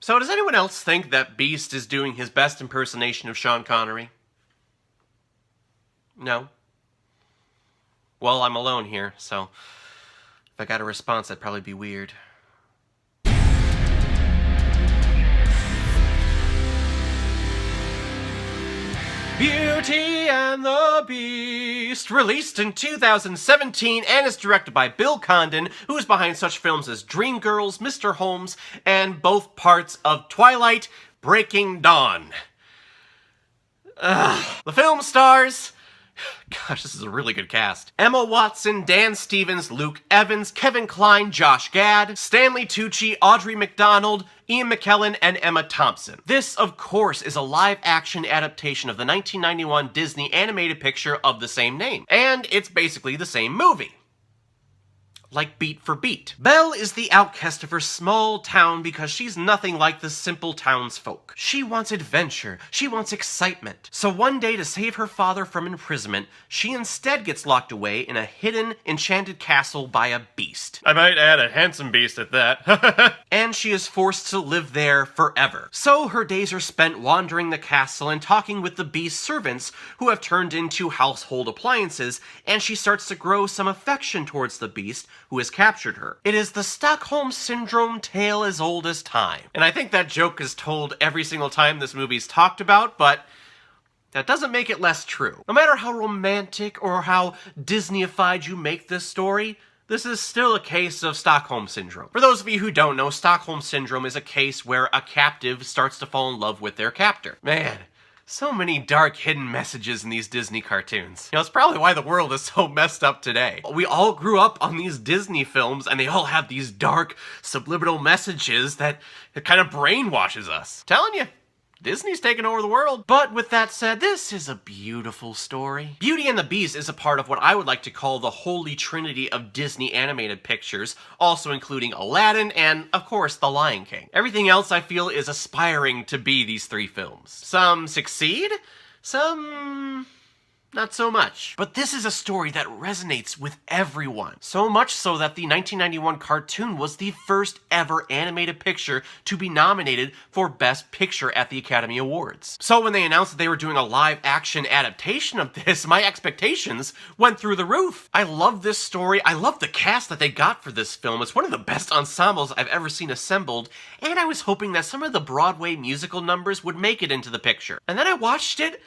So does anyone else think that Beast is doing his best impersonation of Sean Connery? No? Well, I'm alone here, so if I got a response, that'd probably be weird. Beauty and the Beast, released in 2017 and is directed by Bill Condon, who is behind such films as Dreamgirls, Mr. Holmes, and both parts of Twilight, Breaking Dawn. The film stars... Gosh, this is a really good cast. Emma Watson, Dan Stevens, Luke Evans, Kevin Kline, Josh Gad, Stanley Tucci, Audrey McDonald, Ian McKellen, and Emma Thompson. This, of course, is a live-action adaptation of the 1991 Disney animated picture of the same name. And it's basically the same movie. Like beat for beat. Belle is the outcast of her small town because she's nothing like the simple townsfolk. She wants adventure, she wants excitement. So one day, to save her father from imprisonment, she instead gets locked away in a hidden, enchanted castle by a beast. I might add a handsome beast at that. And she is forced to live there forever. So her days are spent wandering the castle and talking with the beast's servants, who have turned into household appliances, and she starts to grow some affection towards the beast, who has captured her. It is the Stockholm Syndrome tale as old as time. And I think that joke is told every single time this movie's talked about, but that doesn't make it less true. No matter how romantic or how Disney-ified you make this story, this is still a case of Stockholm Syndrome. For those of you who don't know, Stockholm Syndrome is a case where a captive starts to fall in love with their captor. Man, so many dark hidden messages in these Disney cartoons. You know, it's probably why the world is so messed up today. We all grew up on these Disney films and they all have these dark subliminal messages that it kind of brainwashes us. Telling you, Disney's taking over the world. But with that said, this is a beautiful story. Beauty and the Beast is a part of what I would like to call the holy trinity of Disney animated pictures, also including Aladdin and, of course, The Lion King. Everything else I feel is aspiring to be these three films. Some succeed, some... not so much. But this is a story that resonates with everyone. So much so that the 1991 cartoon was the first ever animated picture to be nominated for Best Picture at the Academy Awards. So when they announced that they were doing a live-action adaptation of this, my expectations went through the roof. I love this story. I love the cast that they got for this film. It's one of the best ensembles I've ever seen assembled, and I was hoping that some of the Broadway musical numbers would make it into the picture. And then I watched it,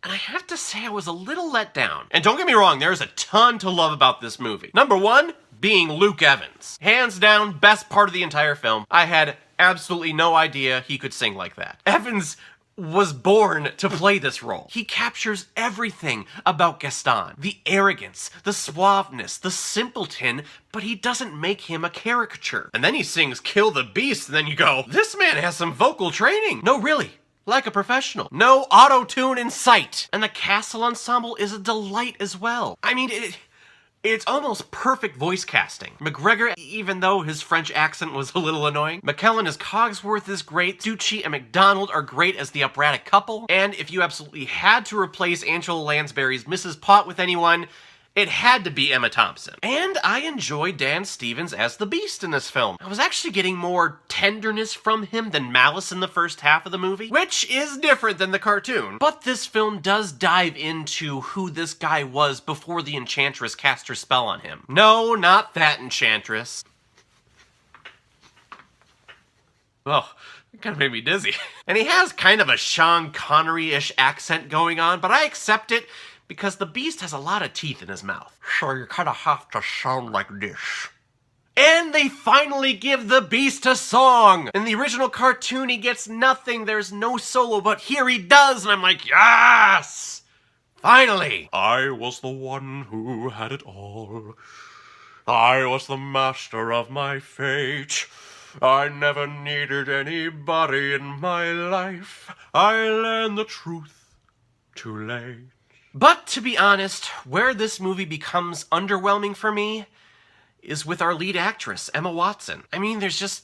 and I have to say I was a little let down. And don't get me wrong, there's a ton to love about this movie. Number one, being Luke Evans. Hands down, best part of the entire film. I had absolutely no idea he could sing like that. Evans was born to play this role. He captures everything about Gaston. The arrogance, the suaveness, the simpleton, but he doesn't make him a caricature. And then he sings Kill the Beast, and then you go, this man has some vocal training. No, really. Like a professional. No auto-tune in sight. And the castle ensemble is a delight as well. I mean, it's almost perfect voice casting. McGregor, even though his French accent was a little annoying. McKellen as Cogsworth is great. Tucci and McDonald are great as the operatic couple. And if you absolutely had to replace Angela Lansbury's Mrs. Pot with anyone, it had to be Emma Thompson. And I enjoyed Dan Stevens as the Beast in this film. I was actually getting more tenderness from him than malice in the first half of the movie, which is different than the cartoon. But this film does dive into who this guy was before the Enchantress cast her spell on him. No, not that Enchantress. Oh, it kind of made me dizzy. And he has kind of a Sean Connery-ish accent going on, but I accept it because the Beast has a lot of teeth in his mouth. So you kind of have to sound like this. And they finally give the Beast a song! In the original cartoon, he gets nothing. There's no solo, but here he does, and I'm like, yes! Finally! I was the one who had it all. I was the master of my fate. I never needed anybody in my life. I learned the truth too late. But to be honest, where this movie becomes underwhelming for me is with our lead actress, Emma Watson. I mean, there's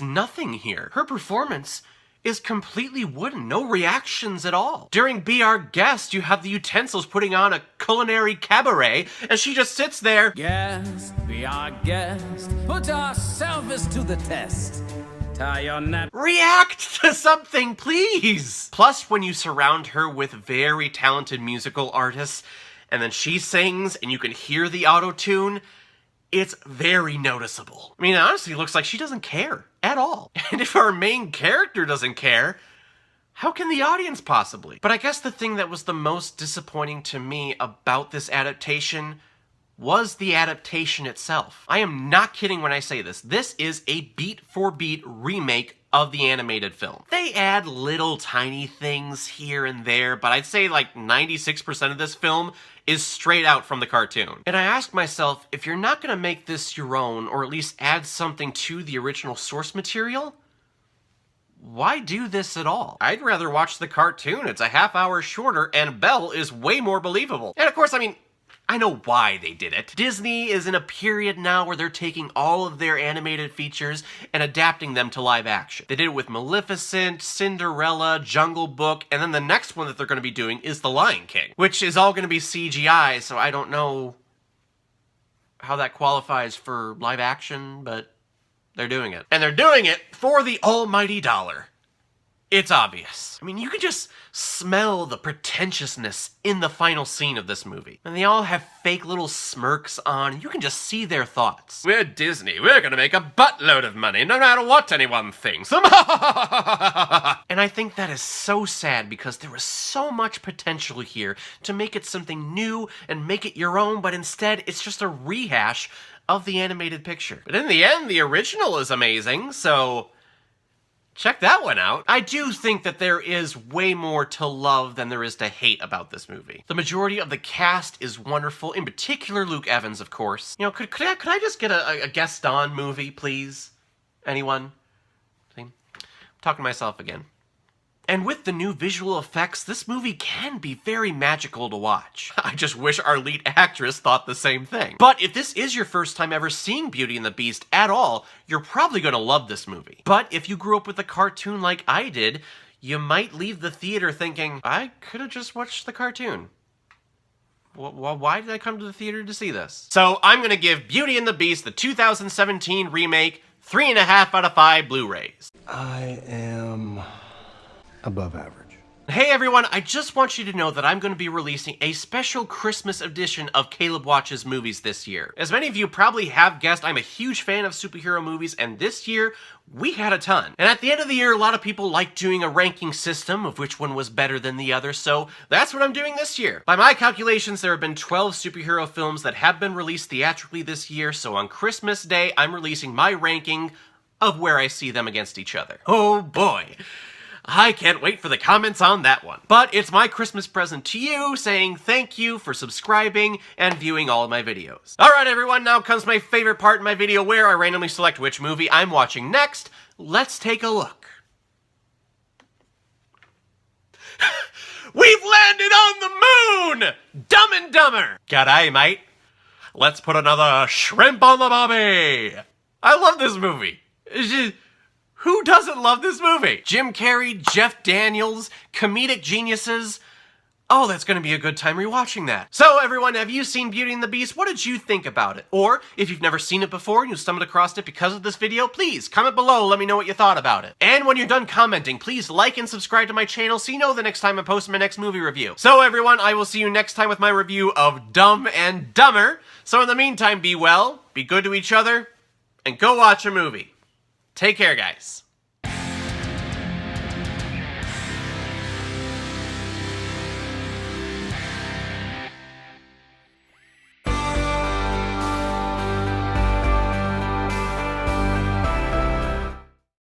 nothing here. Her performance is completely wooden, no reactions at all. During Be Our Guest, you have the utensils putting on a culinary cabaret, and she just sits there. Guest, be our guest, put our service to the test. tie your knot. React to something, please! Plus, when you surround her with very talented musical artists, and then she sings, and you can hear the auto-tune, it's very noticeable. I mean, it honestly looks like she doesn't care at all. And if our main character doesn't care, how can the audience possibly? But I guess the thing that was the most disappointing to me about this adaptation was the adaptation itself. I am not kidding when I say this. This is a beat-for-beat remake of the animated film. They add little tiny things here and there, but I'd say like 96% of this film is straight out from the cartoon. And I asked myself, if you're not gonna make this your own, or at least add something to the original source material, why do this at all? I'd rather watch the cartoon. It's a half hour shorter, and Belle is way more believable. And of course, I mean, I know why they did it. Disney is in a period now where they're taking all of their animated features and adapting them to live action. They did it with Maleficent, Cinderella, Jungle Book, and then the next one that they're going to be doing is The Lion King, which is all going to be CGI, so I don't know how that qualifies for live action, but they're doing it. And they're doing it for the almighty dollar. It's obvious. I mean, you can just smell the pretentiousness in the final scene of this movie. And they all have fake little smirks on. You can just see their thoughts. We're Disney. We're gonna make a buttload of money, no matter what anyone thinks. And I think that is so sad because there was so much potential here to make it something new and make it your own, but instead it's just a rehash of the animated picture. But in the end, the original is amazing, so check that one out. I do think that there is way more to love than there is to hate about this movie. The majority of the cast is wonderful, in particular Luke Evans, of course. You know, could I just get a Gaston movie, please? Anyone? See? I'm talking to myself again. And with the new visual effects, this movie can be very magical to watch. I just wish our lead actress thought the same thing. But if this is your first time ever seeing Beauty and the Beast at all, you're probably gonna love this movie. But if you grew up with a cartoon like I did, you might leave the theater thinking, I could have just watched the cartoon. Well, why did I come to the theater to see this? So I'm gonna give Beauty and the Beast, the 2017 remake, 3.5 out of 5 Blu-rays. I am above average. Hey everyone, I just want you to know that I'm going to be releasing a special Christmas edition of Caleb Watches Movies this year. As many of you probably have guessed, I'm a huge fan of superhero movies, and this year, we had a ton. And at the end of the year, a lot of people like doing a ranking system of which one was better than the other, so that's what I'm doing this year. By my calculations, there have been 12 superhero films that have been released theatrically this year, so on Christmas Day, I'm releasing my ranking of where I see them against each other. Oh boy. I can't wait for the comments on that one. But it's my Christmas present to you, saying thank you for subscribing and viewing all of my videos. Alright everyone, now comes my favorite part in my video where I randomly select which movie I'm watching next. Let's take a look. We've landed on the moon! Dumb and Dumber! G'day, mate. Let's put another shrimp on the bobby! I love this movie. It's just, who doesn't love this movie? Jim Carrey, Jeff Daniels, comedic geniuses. Oh, that's gonna be a good time rewatching that. So everyone, have you seen Beauty and the Beast? What did you think about it? Or, if you've never seen it before and you stumbled across it because of this video, please comment below, let me know what you thought about it. And when you're done commenting, please like and subscribe to my channel so you know the next time I post my next movie review. So everyone, I will see you next time with my review of Dumb and Dumber. So in the meantime, be well, be good to each other, and go watch a movie. Take care, guys.